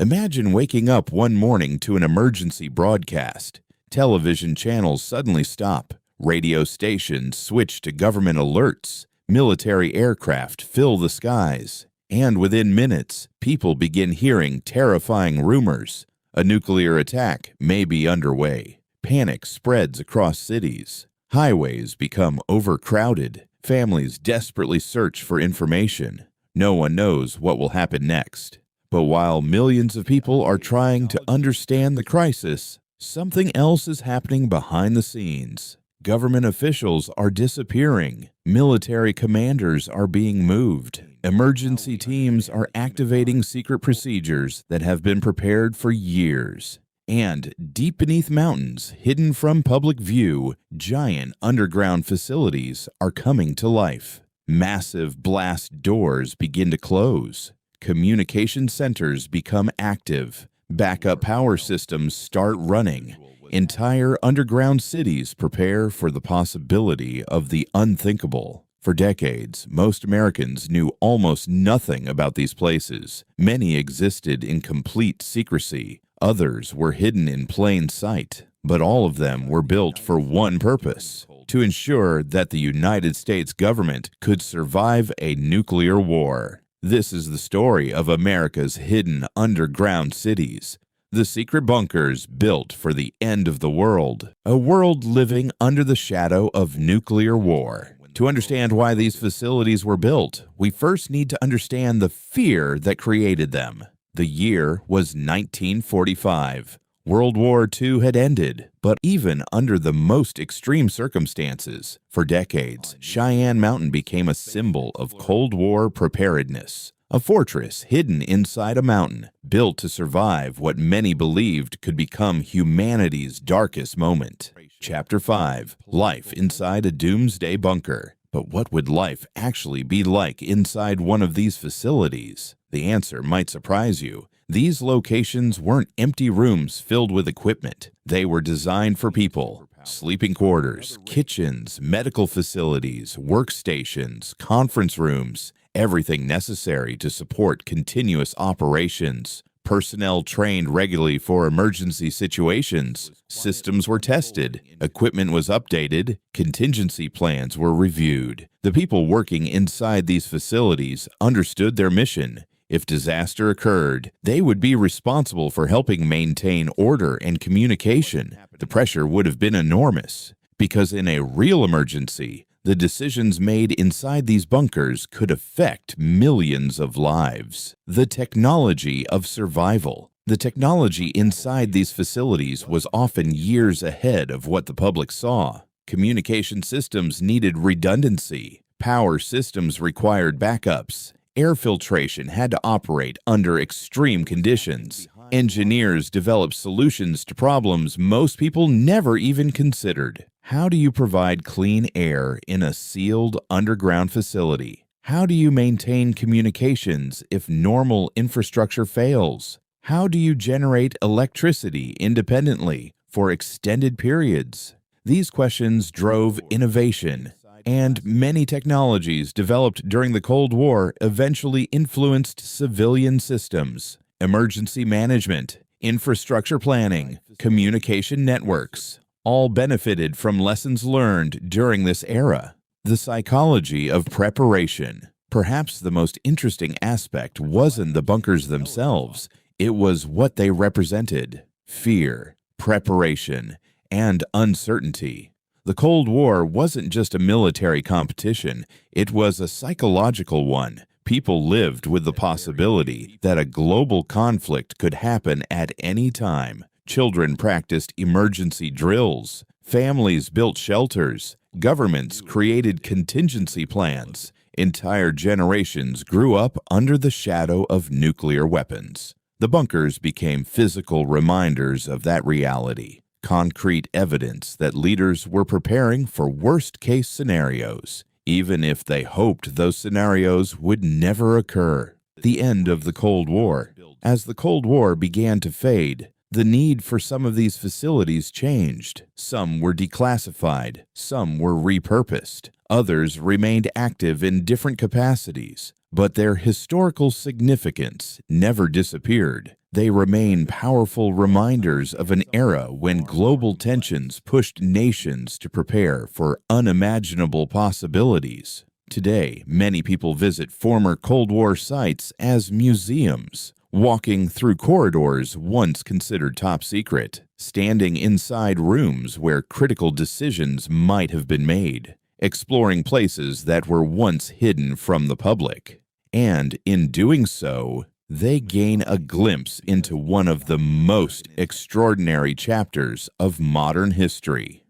Imagine waking up one morning to an emergency broadcast. Television channels suddenly stop. Radio stations switch to government alerts. Military aircraft fill the skies. And within minutes, people begin hearing terrifying rumors. A nuclear attack may be underway. Panic spreads across cities. Highways become overcrowded. Families desperately search for information. No one knows what will happen next. But while millions of people are trying to understand the crisis, something else is happening behind the scenes. Government officials are disappearing. Military commanders are being moved. Emergency teams are activating secret procedures that have been prepared for years. And deep beneath mountains, hidden from public view, giant underground facilities are coming to life. Massive blast doors begin to close. Communication centers become active. Backup power systems start running. Entire underground cities prepare for the possibility of the unthinkable. For decades, most Americans knew almost nothing about these places. Many existed in complete secrecy. Others were hidden in plain sight. But all of them were built for one purpose: to ensure that the United States government could survive a nuclear war. This is the story of America's hidden underground cities, the secret bunkers built for the end of the world, a world living under the shadow of nuclear war. To understand why these facilities were built, we first need to understand the fear that created them. The year was 1945. World War II had ended, but even under the most extreme circumstances, for decades, Cheyenne Mountain became a symbol of Cold War preparedness. A fortress hidden inside a mountain, built to survive what many believed could become humanity's darkest moment. Chapter 5: Life Inside a Doomsday Bunker. But what would life actually be like inside one of these facilities? The answer might surprise you. These locations weren't empty rooms filled with equipment. They were designed for people. Sleeping quarters, kitchens, medical facilities, workstations, conference rooms, everything necessary to support continuous operations. Personnel trained regularly for emergency situations. Systems were tested. Equipment was updated. Contingency plans were reviewed. The people working inside these facilities understood their mission. If disaster occurred, they would be responsible for helping maintain order and communication. The pressure would have been enormous, because in a real emergency, the decisions made inside these bunkers could affect millions of lives. The technology of survival. The technology inside these facilities was often years ahead of what the public saw. Communication systems needed redundancy. Power systems required backups. Air filtration had to operate under extreme conditions. Engineers developed solutions to problems most people never even considered. How do you provide clean air in a sealed underground facility? How do you maintain communications if normal infrastructure fails? How do you generate electricity independently for extended periods? These questions drove innovation, and many technologies developed during the Cold War eventually influenced civilian systems. Emergency management, infrastructure planning, communication networks, all benefited from lessons learned during this era. The psychology of preparation. Perhaps the most interesting aspect wasn't the bunkers themselves, it was what they represented: fear, preparation, and uncertainty. The Cold War wasn't just a military competition, it was a psychological one. People lived with the possibility that a global conflict could happen at any time. Children practiced emergency drills. Families built shelters. Governments created contingency plans. Entire generations grew up under the shadow of nuclear weapons. The bunkers became physical reminders of that reality. Concrete evidence that leaders were preparing for worst-case scenarios, even if they hoped those scenarios would never occur. The end of the Cold War. As the Cold War began to fade, the need for some of these facilities changed. Some were declassified, some were repurposed, others remained active in different capacities. But their historical significance never disappeared. They remain powerful reminders of an era when global tensions pushed nations to prepare for unimaginable possibilities. Today, many people visit former Cold War sites as museums, walking through corridors once considered top secret, standing inside rooms where critical decisions might have been made, exploring places that were once hidden from the public. And in doing so, they gain a glimpse into one of the most extraordinary chapters of modern history.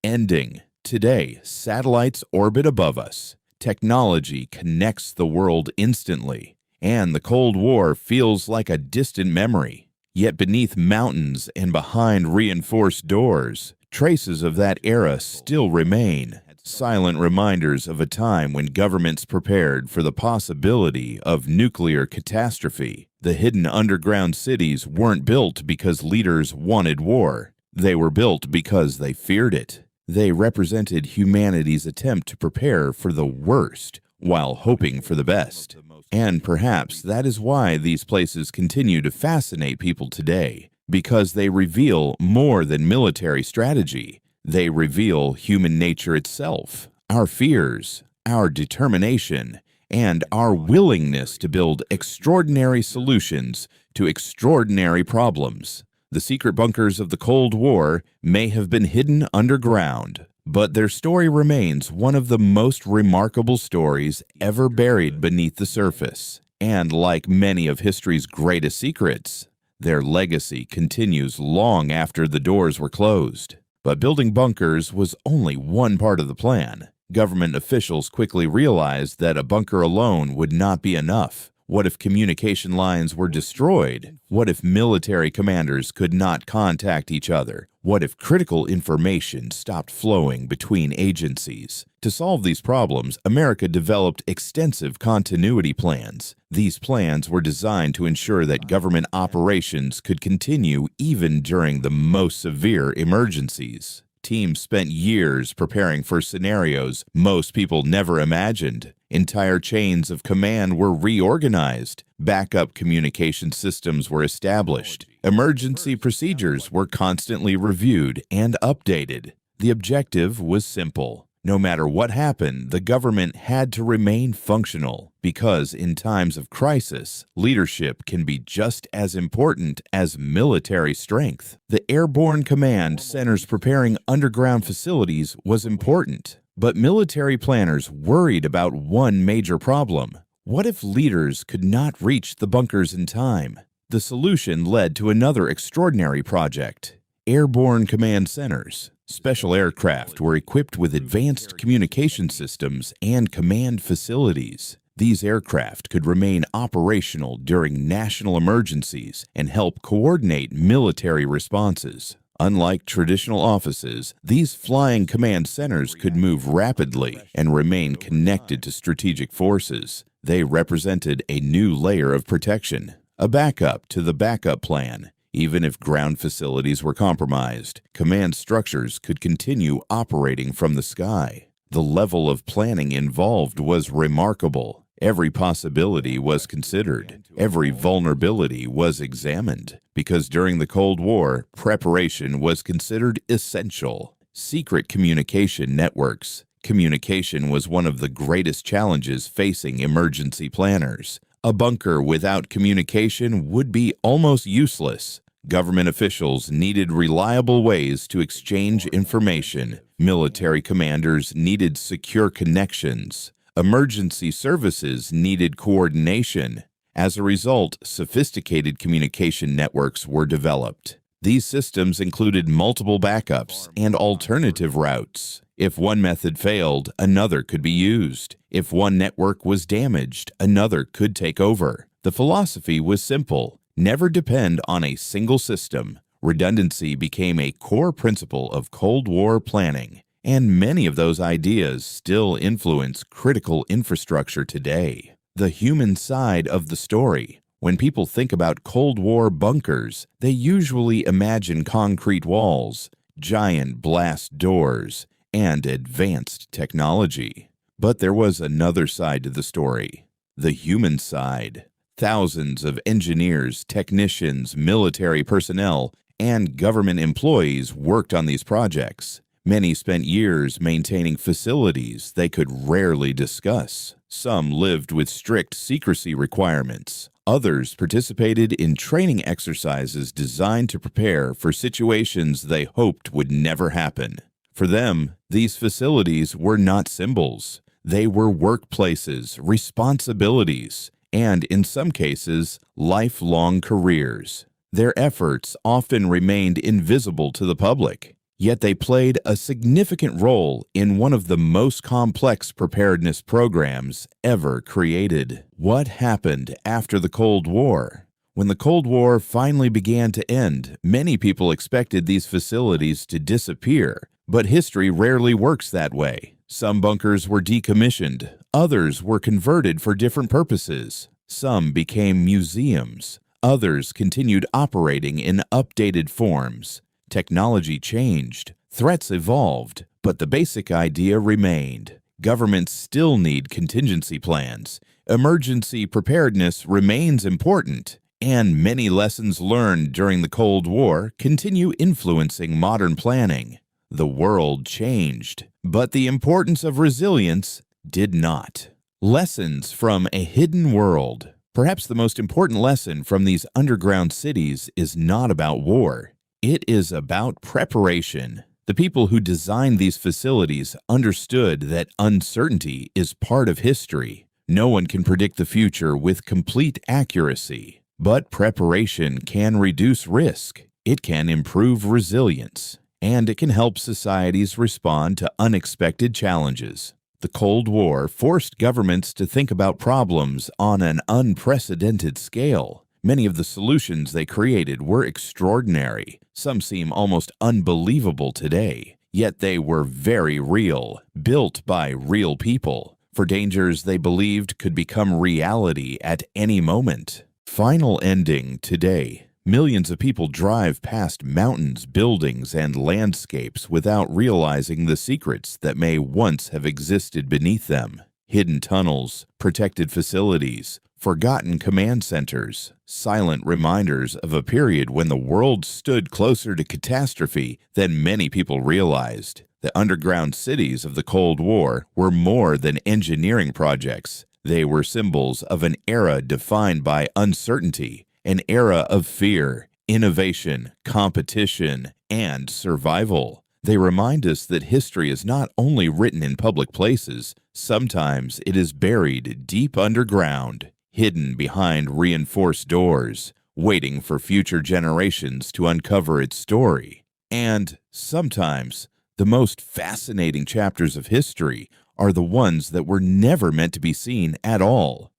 Ending. Today, satellites orbit above us. Technology connects the world instantly, and the Cold War feels like a distant memory. Yet beneath mountains and behind reinforced doors, traces of that era still remain. Silent reminders of a time when governments prepared for the possibility of nuclear catastrophe. The hidden underground cities weren't built because leaders wanted war. They were built because they feared it. They represented humanity's attempt to prepare for the worst while hoping for the best. And perhaps that is why these places continue to fascinate people today, because they reveal more than military strategy. They reveal human nature itself, our fears, our determination, and our willingness to build extraordinary solutions to extraordinary problems. The secret bunkers of the Cold War may have been hidden underground, but their story remains one of the most remarkable stories ever buried beneath the surface. And like many of history's greatest secrets, their legacy continues long after the doors were closed. But building bunkers was only one part of the plan. Government officials quickly realized that a bunker alone would not be enough. What if communication lines were destroyed? What if military commanders could not contact each other? What if critical information stopped flowing between agencies? To solve these problems, America developed extensive continuity plans. These plans were designed to ensure that government operations could continue even during the most severe emergencies. Teams spent years preparing for scenarios most people never imagined. Entire chains of command were reorganized. Backup communication systems were established. Emergency procedures were constantly reviewed and updated. The objective was simple. No matter what happened, the government had to remain functional, because in times of crisis, leadership can be just as important as military strength. The airborne command centers preparing underground facilities was important, but military planners worried about one major problem. What if leaders could not reach the bunkers in time? The solution led to another extraordinary project: airborne command centers. Special aircraft were equipped with advanced communication systems and command facilities. These aircraft could remain operational during national emergencies and help coordinate military responses. Unlike traditional offices, these flying command centers could move rapidly and remain connected to strategic forces. They represented a new layer of protection, a backup to the backup plan. Even if ground facilities were compromised, command structures could continue operating from the sky. The level of planning involved was remarkable. Every possibility was considered. Every vulnerability was examined, because during the Cold War, preparation was considered essential. Secret communication networks. Communication was one of the greatest challenges facing emergency planners. A bunker without communication would be almost useless. Government officials needed reliable ways to exchange information. Military commanders needed secure connections. Emergency services needed coordination. As a result, sophisticated communication networks were developed. These systems included multiple backups and alternative routes. If one method failed, another could be used. If one network was damaged, another could take over. The philosophy was simple: never depend on a single system. Redundancy became a core principle of Cold War planning, and many of those ideas still influence critical infrastructure today. The human side of the story. When people think about Cold War bunkers, they usually imagine concrete walls, giant blast doors, and advanced technology. But there was another side to the story: the human side. Thousands of engineers, technicians, military personnel, and government employees worked on these projects. Many spent years maintaining facilities they could rarely discuss. Some lived with strict secrecy requirements. Others participated in training exercises designed to prepare for situations they hoped would never happen. For them, these facilities were not symbols. They were workplaces, responsibilities, and in some cases, lifelong careers. Their efforts often remained invisible to the public, yet they played a significant role in one of the most complex preparedness programs ever created. What happened after the Cold War? When the Cold War finally began to end, many people expected these facilities to disappear, but history rarely works that way. Some bunkers were decommissioned, others were converted for different purposes. Some became museums, others continued operating in updated forms. Technology changed, threats evolved, but the basic idea remained. Governments still need contingency plans. Emergency preparedness remains important, and many lessons learned during the Cold War continue influencing modern planning. The world changed, but the importance of resilience did not. Lessons from a hidden world. Perhaps the most important lesson from these underground cities is not about war. It is about preparation. The people who designed these facilities understood that uncertainty is part of history. No one can predict the future with complete accuracy, but preparation can reduce risk. It can improve resilience, and it can help societies respond to unexpected challenges. The Cold War forced governments to think about problems on an unprecedented scale. Many of the solutions they created were extraordinary. Some seem almost unbelievable today, yet they were very real, built by real people, for dangers they believed could become reality at any moment. Final ending today. Millions of people drive past mountains, buildings, and landscapes without realizing the secrets that may once have existed beneath them. Hidden tunnels, protected facilities, forgotten command centers, silent reminders of a period when the world stood closer to catastrophe than many people realized. The underground cities of the Cold War were more than engineering projects. They were symbols of an era defined by uncertainty, an era of fear, innovation, competition, and survival. They remind us that history is not only written in public places, sometimes it is buried deep underground, hidden behind reinforced doors, waiting for future generations to uncover its story. And sometimes, the most fascinating chapters of history are the ones that were never meant to be seen at all.